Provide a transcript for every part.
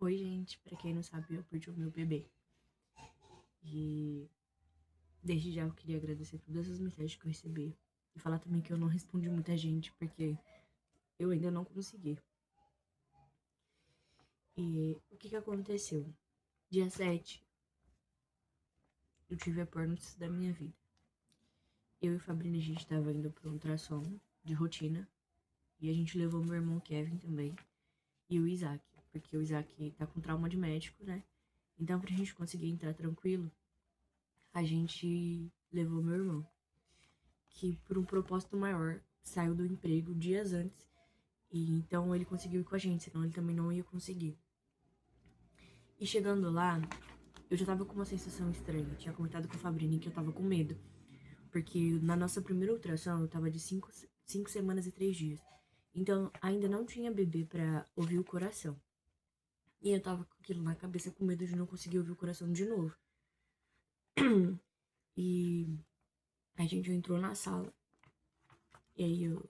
Oi, gente. Pra quem não sabe, eu perdi o meu bebê. E desde já eu queria agradecer todas as mensagens que eu recebi. E falar também que eu não respondi muita gente, porque eu ainda não consegui. E o que aconteceu? Dia 7, eu tive a pior notícia da minha vida. Eu e o Fabrício, a gente tava indo pro ultrassom de rotina. E a gente levou meu irmão Kevin também. E o Isaac. Porque o Isaac tá com trauma de médico, né? Então, pra gente conseguir entrar tranquilo, a gente levou meu irmão, que por um propósito maior saiu do emprego dias antes e então ele conseguiu ir com a gente, senão ele também não ia conseguir. E chegando lá, eu já tava com uma sensação estranha. Eu tinha comentado com o Fabrini que eu tava com medo, porque na nossa primeira ultrassom eu tava de 5 semanas e 3 dias. Então ainda não tinha bebê pra ouvir o coração. E eu tava com aquilo na cabeça com medo de não conseguir ouvir o coração de novo. E a gente entrou na sala. E aí eu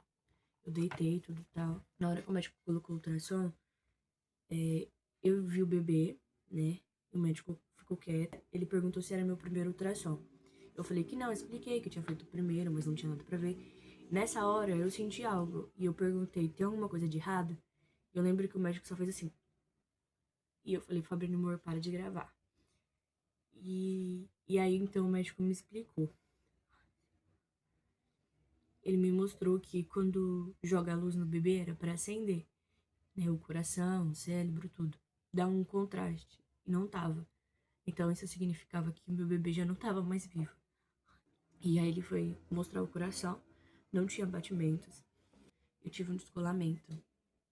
deitei e tudo e tal. Na hora que o médico colocou o ultrassom, eu vi o bebê, né? O médico ficou quieto. Ele perguntou se era meu primeiro ultrassom. Eu falei que não, eu expliquei que eu tinha feito o primeiro, mas não tinha nada pra ver. Nessa hora eu senti algo e eu perguntei: tem alguma coisa de errado? Eu lembro que o médico só fez assim. E eu falei: Fabrício, amor, para de gravar. E aí então o médico me explicou. Ele me mostrou que quando joga a luz no bebê era pra acender, né? O coração, o cérebro, tudo. Dá um contraste. E não tava. Então isso significava que meu bebê já não estava mais vivo. E aí ele foi mostrar o coração, não tinha batimentos. Eu tive um descolamento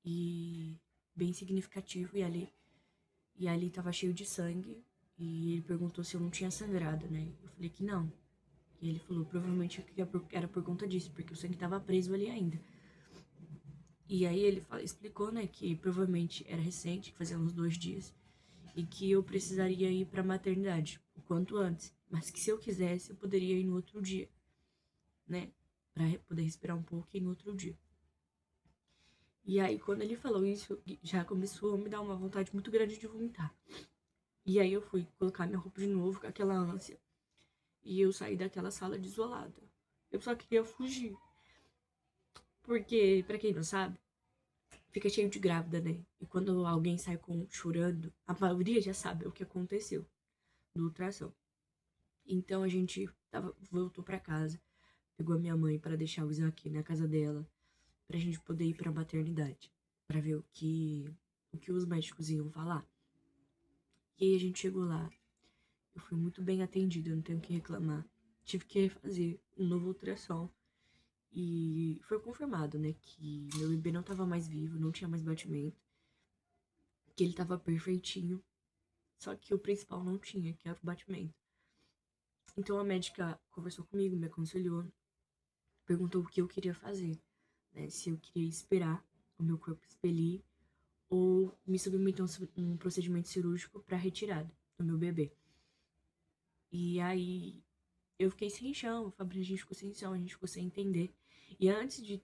e bem significativo e ali tava cheio de sangue e ele perguntou se eu não tinha sangrado, né? Eu falei que não. E ele falou provavelmente que era por conta disso, porque o sangue tava preso ali ainda. E aí ele explicou, né, que provavelmente era recente, que fazia uns 2 dias, e que eu precisaria ir pra maternidade o quanto antes, mas que se eu quisesse eu poderia ir no outro dia, né, pra poder respirar um pouco e ir no outro dia. E aí quando ele falou isso, já começou a me dar uma vontade muito grande de vomitar. E aí eu fui colocar minha roupa de novo com aquela ânsia, e eu saí daquela sala desolada. Eu só queria fugir, porque pra quem não sabe, fica cheio de grávida, né? E quando alguém sai chorando, a maioria já sabe o que aconteceu no ultrassom. Então a gente voltou pra casa, pegou a minha mãe para deixar o Isaac na casa dela, pra gente poder ir pra maternidade, pra ver o que os médicos iam falar. E aí a gente chegou lá, eu fui muito bem atendida, eu não tenho o que reclamar. Tive que fazer um novo ultrassom e foi confirmado, né, que meu bebê não tava mais vivo, não tinha mais batimento, que ele tava perfeitinho. Só que o principal não tinha, que era o batimento. Então a médica conversou comigo, me aconselhou, perguntou o que eu queria fazer, né? Se eu queria esperar o meu corpo expelir ou me submeter a um procedimento cirúrgico para retirada do meu bebê. E aí eu fiquei sem chão, o Fabrício, a gente ficou sem chão, a gente ficou sem entender. E antes de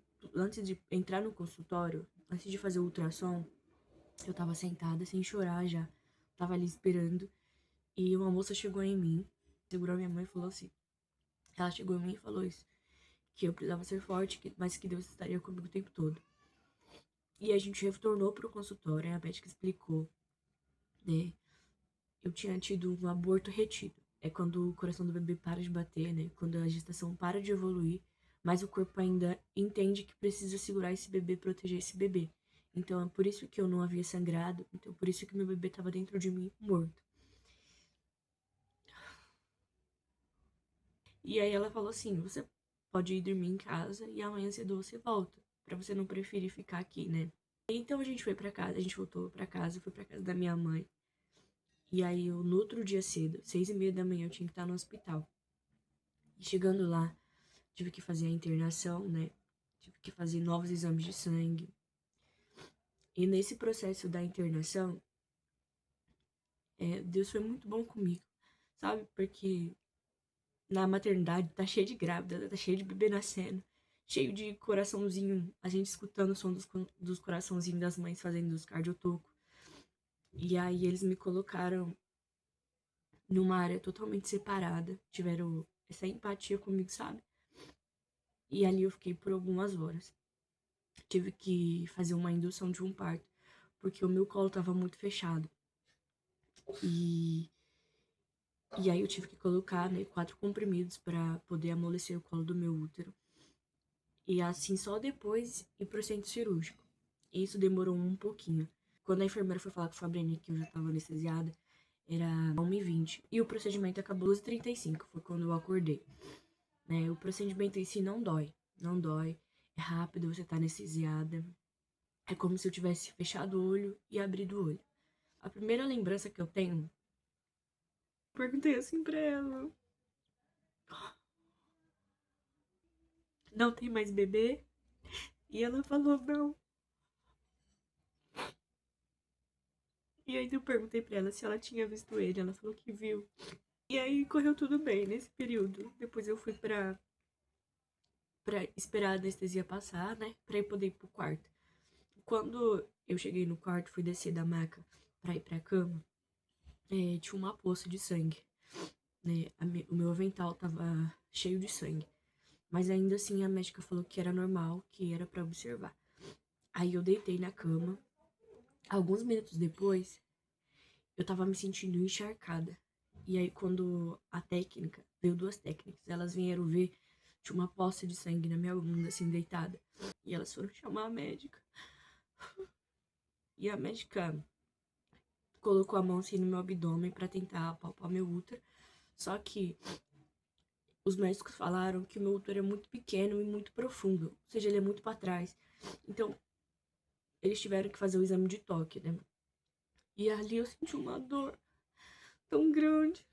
entrar no consultório, antes de fazer o ultrassom, eu tava sentada sem chorar já, tava ali esperando. E uma moça chegou em mim, segurou minha mãe e falou assim: ela chegou em mim e falou isso, que eu precisava ser forte, mas que Deus estaria comigo o tempo todo. E a gente retornou pro consultório, a médica explicou, né? Eu tinha tido um aborto retido. É quando o coração do bebê para de bater, né? Quando a gestação para de evoluir, mas o corpo ainda entende que precisa segurar esse bebê, proteger esse bebê. Então é por isso que eu não havia sangrado, então por isso que meu bebê estava dentro de mim morto. E aí ela falou assim: você pode ir dormir em casa e amanhã cedo você volta, pra você não preferir ficar aqui, né? Então a gente foi pra casa, a gente voltou pra casa, foi pra casa da minha mãe. E aí eu, no outro dia cedo, 6h30 da manhã, eu tinha que estar no hospital. E chegando lá, tive que fazer a internação, né? Tive que fazer novos exames de sangue. E nesse processo da internação, Deus foi muito bom comigo, sabe? Porque na maternidade tá cheio de grávida, tá cheio de bebê nascendo, cheio de coraçãozinho, a gente escutando o som dos coraçãozinhos das mães fazendo os cardiotocos. E aí eles me colocaram numa área totalmente separada, tiveram essa empatia comigo, sabe? E ali eu fiquei por algumas horas. Tive que fazer uma indução de um parto, porque o meu colo tava muito fechado. E, e aí eu tive que colocar, né, 4 comprimidos para poder amolecer o colo do meu útero. E assim, só depois ir pro centro cirúrgico. E isso demorou um pouquinho. Quando a enfermeira foi falar com a Fabrine que eu já tava anestesiada, era 1h20. E o procedimento acabou às 2h35, foi quando eu acordei. Né? O procedimento em si não dói. Não dói. É rápido, você tá anestesiada. É como se eu tivesse fechado o olho e abrido o olho. A primeira lembrança que eu tenho, perguntei assim pra ela: não tem mais bebê? E ela falou: não. E aí eu perguntei pra ela se ela tinha visto ele. Ela falou que viu. E aí correu tudo bem nesse período. Depois eu fui pra esperar a anestesia passar, né? Pra eu poder ir pro quarto. Quando eu cheguei no quarto, fui descer da maca pra ir pra cama, tinha uma poça de sangue. Né? O meu avental tava cheio de sangue. Mas ainda assim a médica falou que era normal, que era pra observar. Aí eu deitei na cama. Alguns minutos depois, eu tava me sentindo encharcada. E aí quando a técnica, veio 2 técnicas, elas vieram ver, tinha uma poça de sangue na minha bunda, assim, deitada. E elas foram chamar a médica. E a médica colocou a mão assim no meu abdômen pra tentar apalpar meu útero. Só que os médicos falaram que o meu útero é muito pequeno e muito profundo. Ou seja, ele é muito pra trás. Então, eles tiveram que fazer o exame de toque, né? E ali eu senti uma dor tão grande.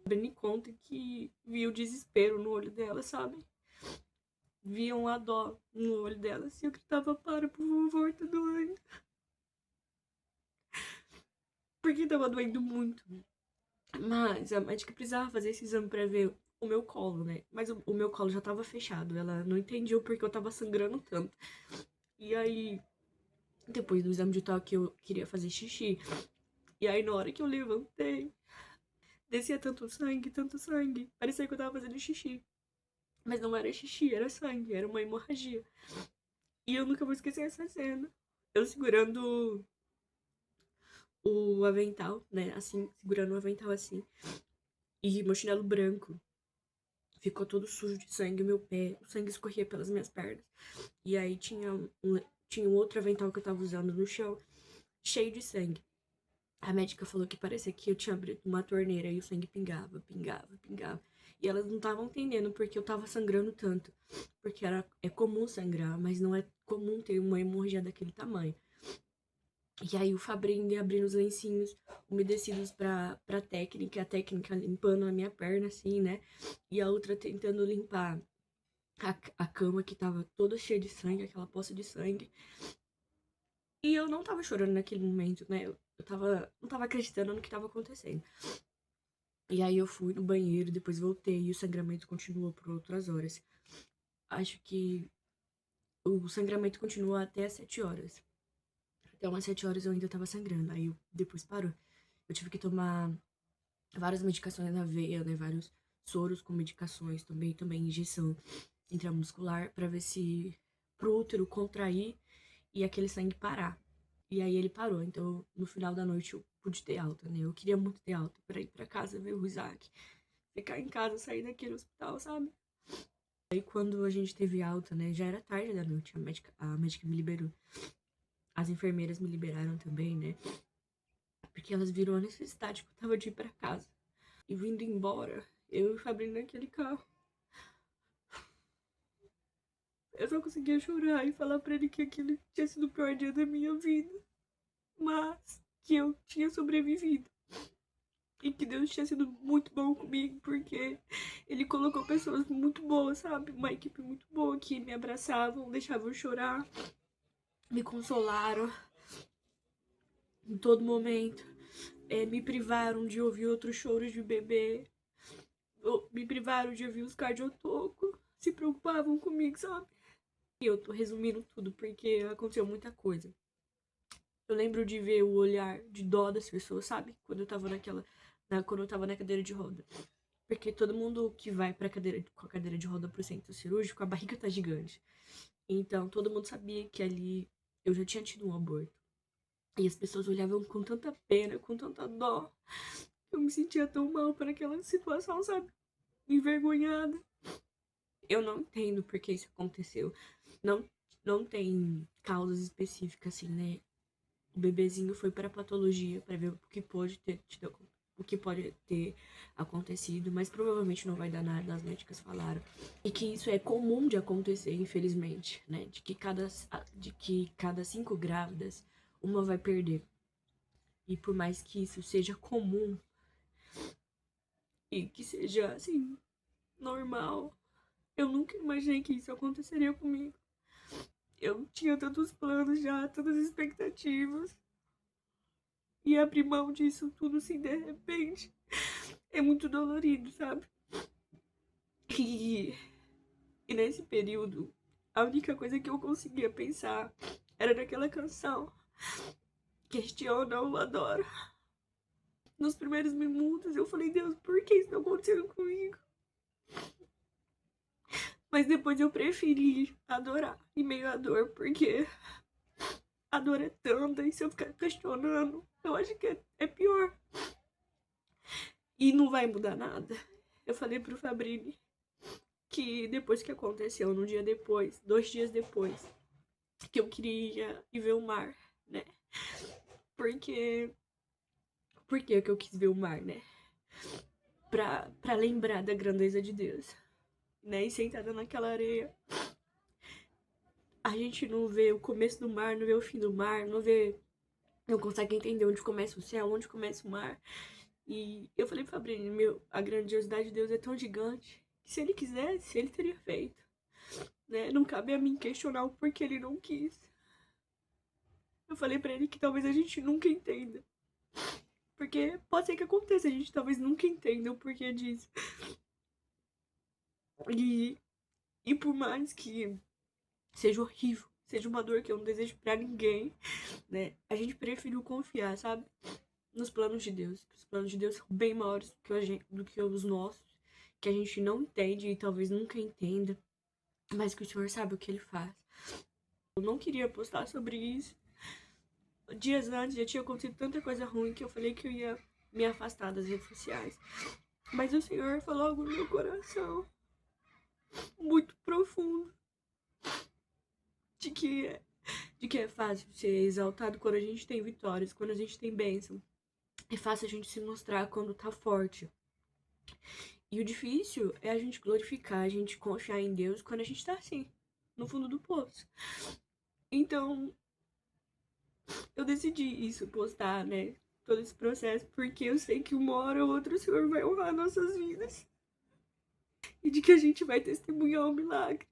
A me conta que vi o desespero no olho dela, sabe? Viam a dó no olho dela. Assim, eu gritava: para, por favor, tá doendo. Porque tava doendo muito. Mas a médica precisava fazer esse exame pra ver o meu colo, né? Mas o meu colo já tava fechado. Ela não entendia o porquê eu tava sangrando tanto. E aí, depois do exame de toque, eu queria fazer xixi. E aí, na hora que eu levantei, descia tanto sangue, tanto sangue. Parecia que eu tava fazendo xixi. Mas não era xixi, era sangue, era uma hemorragia. E eu nunca vou esquecer essa cena. Eu segurando o avental, né? Assim, segurando o avental assim. E meu chinelo branco ficou todo sujo de sangue, meu pé, o sangue escorria pelas minhas pernas. E aí tinha um outro avental que eu tava usando no chão, cheio de sangue. A médica falou que parecia que eu tinha abrido uma torneira e o sangue pingava, pingava, pingava. E elas não estavam entendendo porque eu tava sangrando tanto. Porque é comum sangrar, mas não é comum ter uma hemorragia daquele tamanho. E aí o Fabrício ia abrindo os lencinhos umedecidos pra técnica, a técnica limpando a minha perna, assim, né? E a outra tentando limpar a cama que tava toda cheia de sangue, aquela poça de sangue. E eu não tava chorando naquele momento, né? Não tava acreditando no que tava acontecendo. E aí eu fui no banheiro, depois voltei e o sangramento continuou por outras horas. Acho que o sangramento continuou até as 7 horas. Até umas 7 horas eu ainda tava sangrando. Aí depois parou. Eu tive que tomar várias medicações na veia, né? Vários soros com medicações também injeção intramuscular pra ver se pro útero contrair e aquele sangue parar. E aí ele parou. Então, no final da noite eu pude ter alta, né? Eu queria muito ter alta pra ir pra casa ver o Isaac. Ficar em casa, sair daquele hospital, sabe? Aí quando a gente teve alta, né? Já era tarde da noite, a médica me liberou. As enfermeiras me liberaram também, né? Porque elas viram a necessidade que eu tava de ir pra casa. E vindo embora, eu e o Fabrício naquele carro. Eu só conseguia chorar e falar pra ele que aquele tinha sido o pior dia da minha vida. Mas que eu tinha sobrevivido. E que Deus tinha sido muito bom comigo, porque ele colocou pessoas muito boas, sabe? Uma equipe muito boa que me abraçavam, deixavam eu chorar, me consolaram em todo momento. Me privaram de ouvir outros choros de bebê. Me privaram de ouvir os cardiotocos. Se preocupavam comigo, sabe? E eu tô resumindo tudo, porque aconteceu muita coisa. Eu lembro de ver o olhar de dó das pessoas, sabe? Quando eu tava quando eu tava na cadeira de roda. Porque todo mundo que vai com a cadeira de roda pro centro cirúrgico, a barriga tá gigante. Então, todo mundo sabia que ali eu já tinha tido um aborto. E as pessoas olhavam com tanta pena, com tanta dó. Eu me sentia tão mal para aquela situação, sabe? Envergonhada. Eu não entendo por que isso aconteceu. Não, não tem causas específicas, assim, né? O bebezinho foi para patologia para ver o que pode ter o que pode ter acontecido, mas provavelmente não vai dar nada, as médicas falaram. E que isso é comum de acontecer, infelizmente, né? De que cada 5 grávidas, uma vai perder. E por mais que isso seja comum e que seja, assim, normal, eu nunca imaginei que isso aconteceria comigo. Eu tinha tantos planos já, tantas expectativas. E abrir mão disso tudo assim de repente é muito dolorido, sabe? E, e nesse período, a única coisa que eu conseguia pensar era naquela canção. Questiona ou adora. Nos primeiros minutos eu falei, Deus, por que isso tá acontecendo comigo? Mas depois eu preferi adorar em meio à dor, porque a dor é tanta e se eu ficar questionando, eu acho que é pior. E não vai mudar nada. Eu falei pro Fabrini que depois que aconteceu, no dia depois, 2 dias depois, que eu queria ir ver o mar, né? Porque. Por que eu quis ver o mar, né? Pra lembrar da grandeza de Deus, né? E sentada naquela areia. A gente não vê o começo do mar, não vê o fim do mar, não vê. Não consegue entender onde começa o céu, onde começa o mar. E eu falei pra Fabrini, a grandiosidade de Deus é tão gigante que se ele quisesse, ele teria feito. Né? Não cabe a mim questionar o porquê ele não quis. Eu falei pra ele que talvez a gente nunca entenda. Porque pode ser que aconteça, a gente talvez nunca entenda o porquê disso. E, e por mais que seja horrível, seja uma dor que eu não desejo pra ninguém, né? A gente preferiu confiar, sabe? Nos planos de Deus. Que os planos de Deus são bem maiores do que os nossos. Que a gente não entende e talvez nunca entenda. Mas que o Senhor sabe o que ele faz. Eu não queria postar sobre isso. Dias antes já tinha acontecido tanta coisa ruim que eu falei que eu ia me afastar das redes sociais. Mas o Senhor falou algo no meu coração, muito profundo, de que, de que é fácil ser exaltado quando a gente tem vitórias, quando a gente tem bênção. É fácil a gente se mostrar quando tá forte. E o difícil é a gente glorificar, a gente confiar em Deus quando a gente tá assim, no fundo do poço. Então, eu decidi isso, postar, né? Todo esse processo, porque eu sei que uma hora ou outra o Senhor vai honrar nossas vidas. E de que a gente vai testemunhar o milagre.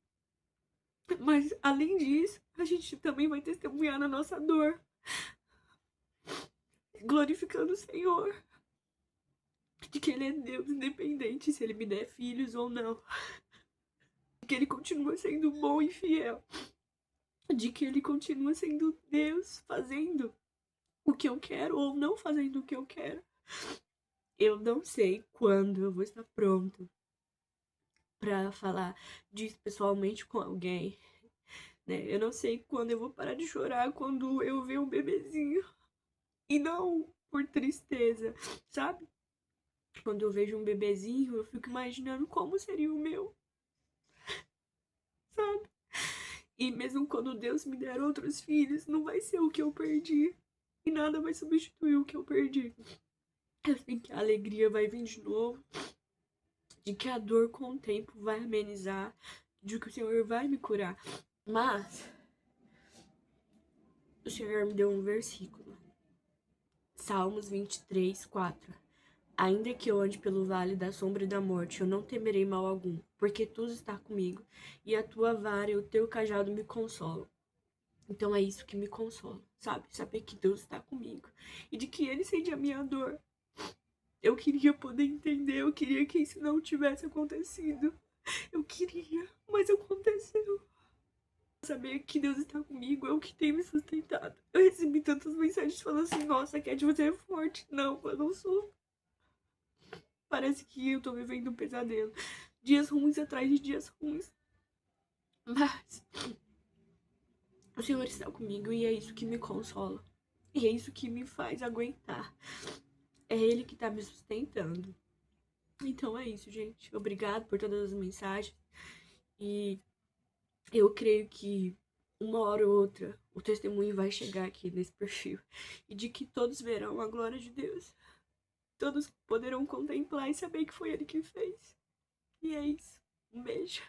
Mas, além disso, a gente também vai testemunhar na nossa dor. Glorificando o Senhor. De que Ele é Deus, independente se Ele me der filhos ou não. De que Ele continua sendo bom e fiel. De que Ele continua sendo Deus, fazendo o que eu quero ou não fazendo o que eu quero. Eu não sei quando eu vou estar pronto pra falar disso pessoalmente com alguém, né? Eu não sei quando eu vou parar de chorar quando eu ver um bebezinho. E não por tristeza, sabe? Quando eu vejo um bebezinho, eu fico imaginando como seria o meu, sabe? E mesmo quando Deus me der outros filhos, não vai ser o que eu perdi. E nada vai substituir o que eu perdi. Eu sei que a alegria vai vir de novo. De que a dor com o tempo vai amenizar. De que o Senhor vai me curar. Mas o Senhor me deu um versículo. Salmos 23:4. Ainda que eu ande pelo vale da sombra da morte, eu não temerei mal algum, porque tu está comigo, e a tua vara e o teu cajado me consolam. Então é isso que me consola, sabe? Saber que Deus está comigo e de que Ele sente a minha dor. Eu queria poder entender, eu queria que isso não tivesse acontecido. Eu queria, mas aconteceu. Saber que Deus está comigo é o que tem me sustentado. Eu recebi tantas mensagens falando assim, nossa, Cat, você é forte. Não, eu não sou. Parece que eu tô vivendo um pesadelo. Dias ruins atrás de dias ruins. Mas o Senhor está comigo e é isso que me consola. E é isso que me faz aguentar. É Ele que tá me sustentando. Então é isso, gente. Obrigado por todas as mensagens. E eu creio que uma hora ou outra o testemunho vai chegar aqui nesse perfil. E de que todos verão a glória de Deus. Todos poderão contemplar e saber que foi Ele que fez. E é isso. Um beijo.